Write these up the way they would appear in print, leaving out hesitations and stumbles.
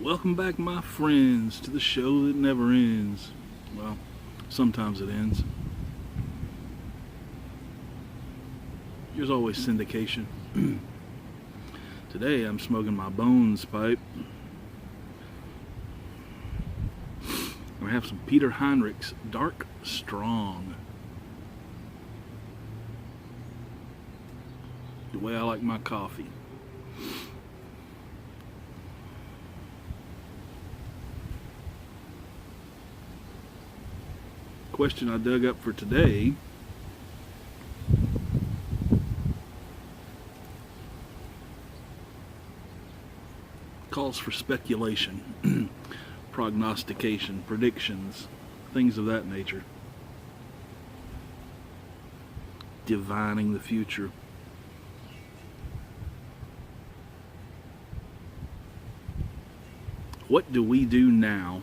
Welcome back, my friends, to the show that never ends. Well, sometimes it ends. There's always syndication. Today I'm smoking my Bones pipe. I have some Peter Heinrich's Dark Strong. The way I like my coffee. Question I dug up for today calls for speculation, prognostication, predictions, things of that nature. Divining the future. What do we do now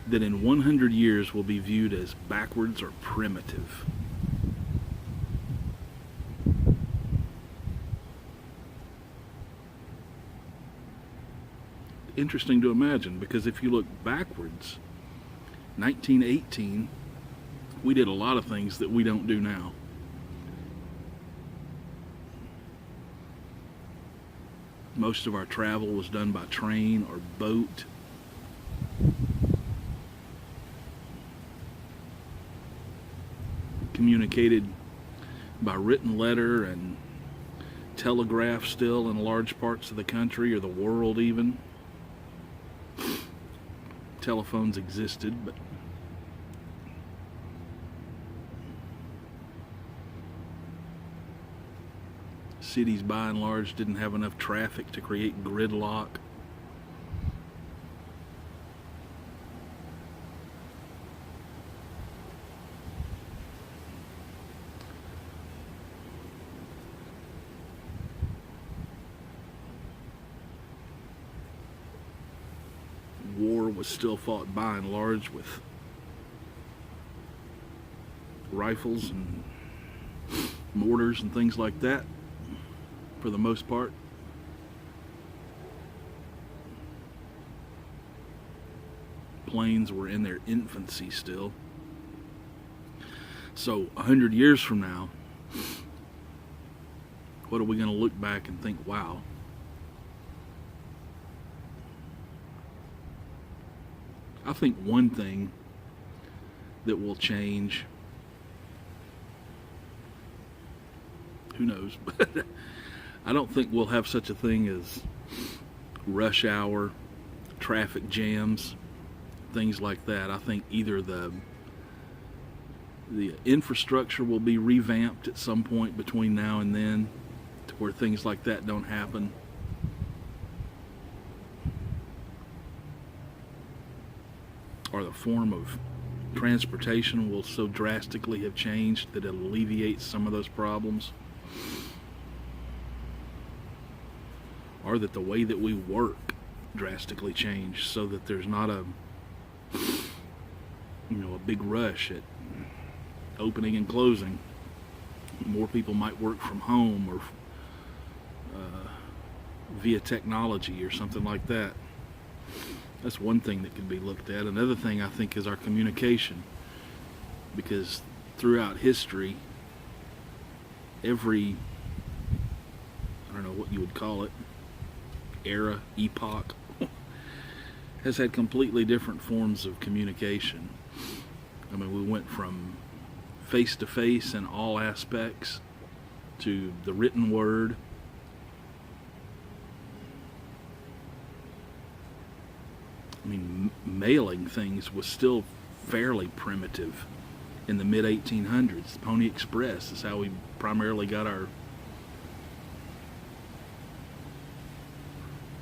that in 100 years will be viewed as backwards or primitive? Interesting to imagine, because if you look backwards, 1918, we did a lot of things that we don't do now. Most of our travel was done by train or boat. Communicated by written letter and telegraph still in large parts of the country or the world even. Telephones existed, but cities by and large didn't have enough traffic to create gridlock. War was still fought by and large with rifles and mortars and things like that, for the most part. Planes were in their infancy still. So 100 years from now, what are we going to look back and think, wow, I think one thing that will change, who knows, but I don't think we'll have such a thing as rush hour, traffic jams, things like that. I think either the infrastructure will be revamped at some point between now and then to where things like that don't happen. Or the form of transportation will so drastically have changed that it alleviates some of those problems. Or that the way that we work drastically changed so that there's not a big rush at opening and closing. More people might work from home or via technology or something like that. That's one thing that can be looked at. Another thing I think is our communication, because throughout history, every, I don't know what you would call it, era, epoch, has had completely different forms of communication. I mean, we went from face-to-face in all aspects to the written word. I mean, mailing things was still fairly primitive in the mid-1800s. Pony Express is how we primarily got our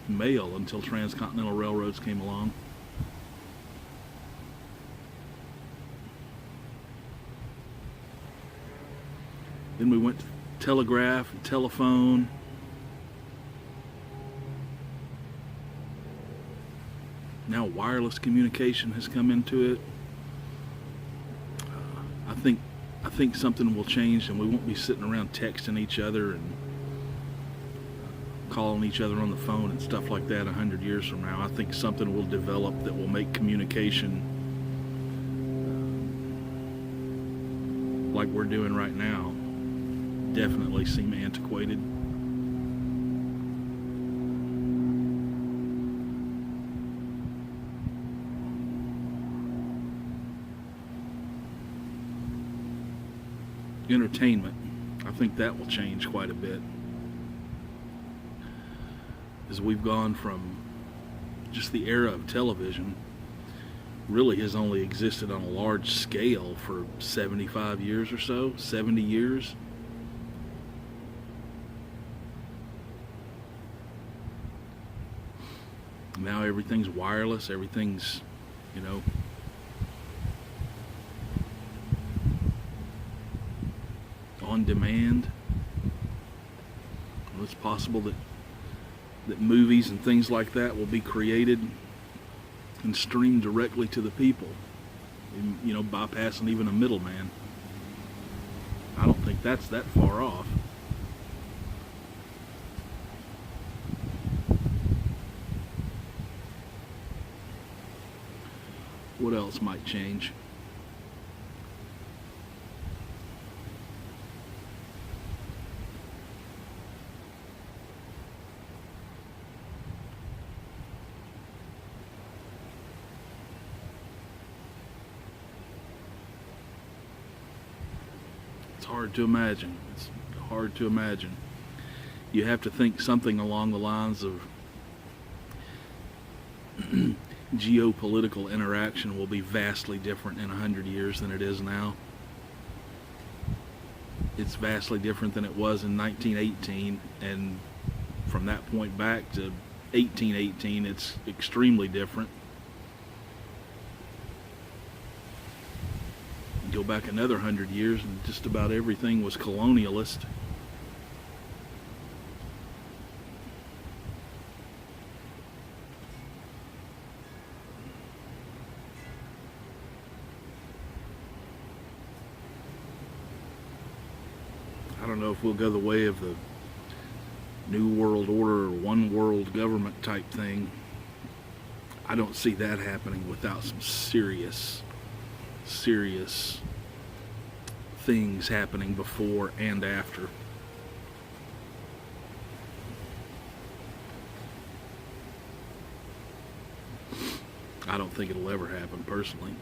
mail until transcontinental railroads came along. Then we went to telegraph and telephone. Now wireless communication has come into it. I think something will change, and we won't be sitting around texting each other and calling each other on the phone and stuff like that 100 years from now. I think something will develop that will make communication like we're doing right now definitely seem antiquated. Entertainment, I think that will change quite a bit, as we've gone from just the era of television really has only existed on a large scale for 75 years or so, 70 years. Now everything's wireless, everything's, on demand. Well, it's possible that movies and things like that will be created and streamed directly to the people, bypassing even a middleman. I don't think that's that far off. What else might change? It's hard to imagine. It's hard to imagine. You have to think something along the lines of geopolitical interaction will be vastly different in 100 years than it is now. It's vastly different than it was in 1918, and from that point back to 1818, it's extremely different. Go back another 100 years and just about everything was colonialist. I don't know if we'll go the way of the New World Order or one world government type thing. I don't see that happening without some serious things happening before and after. I don't think it'll ever happen personally.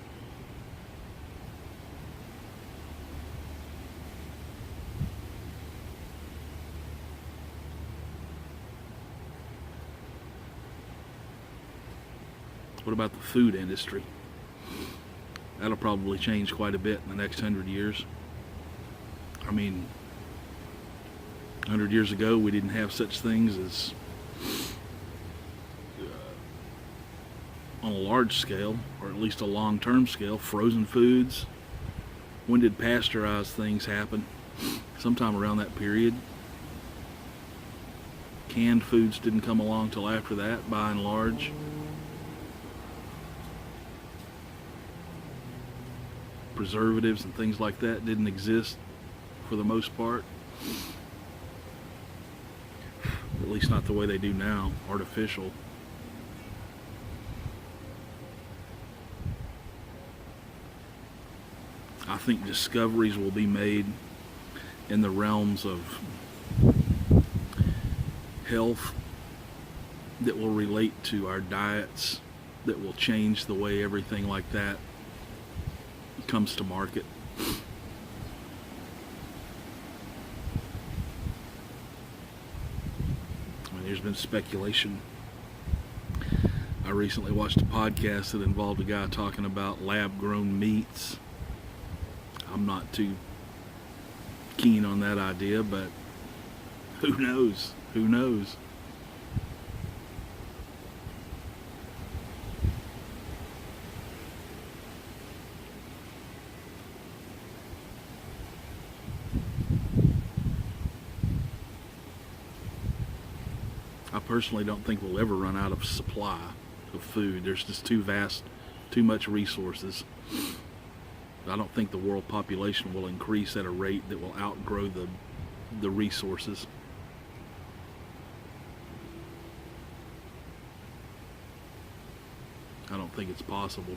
What about the food industry? That'll probably change quite a bit in the next 100 years. I mean, 100 years ago, we didn't have such things as, on a large scale, or at least a long-term scale, frozen foods. When did pasteurized things happen? Sometime around that period. Canned foods didn't come along till after that, by and large. Preservatives and things like that didn't exist for the most part. At least not the way they do now, artificial. I think discoveries will be made in the realms of health that will relate to our diets, that will change the way everything like that comes to market. I mean, there's been speculation. I recently watched a podcast that involved a guy talking about lab-grown meats. I'm not too keen on that idea, but who knows? Who knows? I personally don't think we'll ever run out of supply of food. There's just too much resources. I don't think the world population will increase at a rate that will outgrow the resources. I don't think it's possible.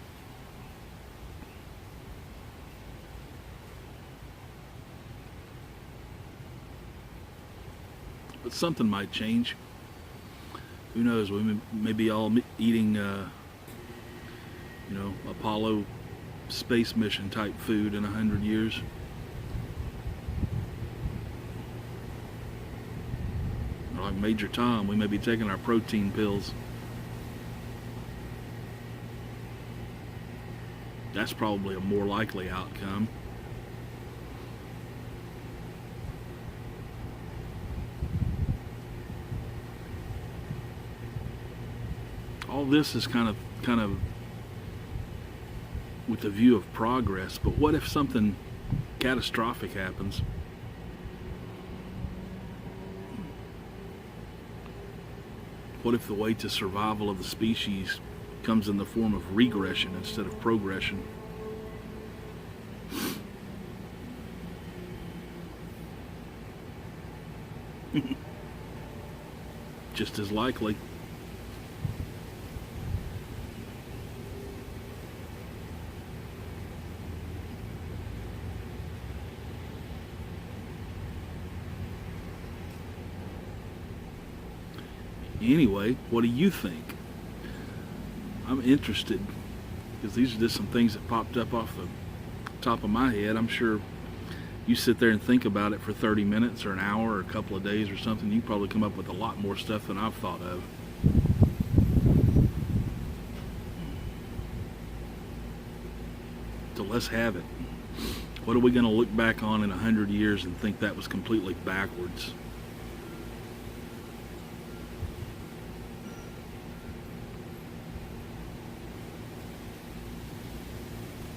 But something might change. Who knows? We may be all eating, Apollo space mission type food in 100 years. Or like Major Tom, we may be taking our protein pills. That's probably a more likely outcome. All this is kind of with the view of progress, but what if something catastrophic happens? What if the way to survival of the species comes in the form of regression instead of progression? Just as likely. Anyway, what do you think? I'm interested, because these are just some things that popped up off the top of my head. I'm sure you sit there and think about it for 30 minutes or an hour or a couple of days or something, you probably come up with a lot more stuff than I've thought of. So let's have it. What are we going to look back on in 100 years and think that was completely backwards?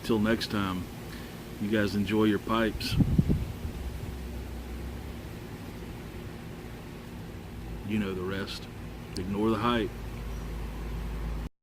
Till next time, you guys enjoy your pipes. You know the rest. Ignore the hype.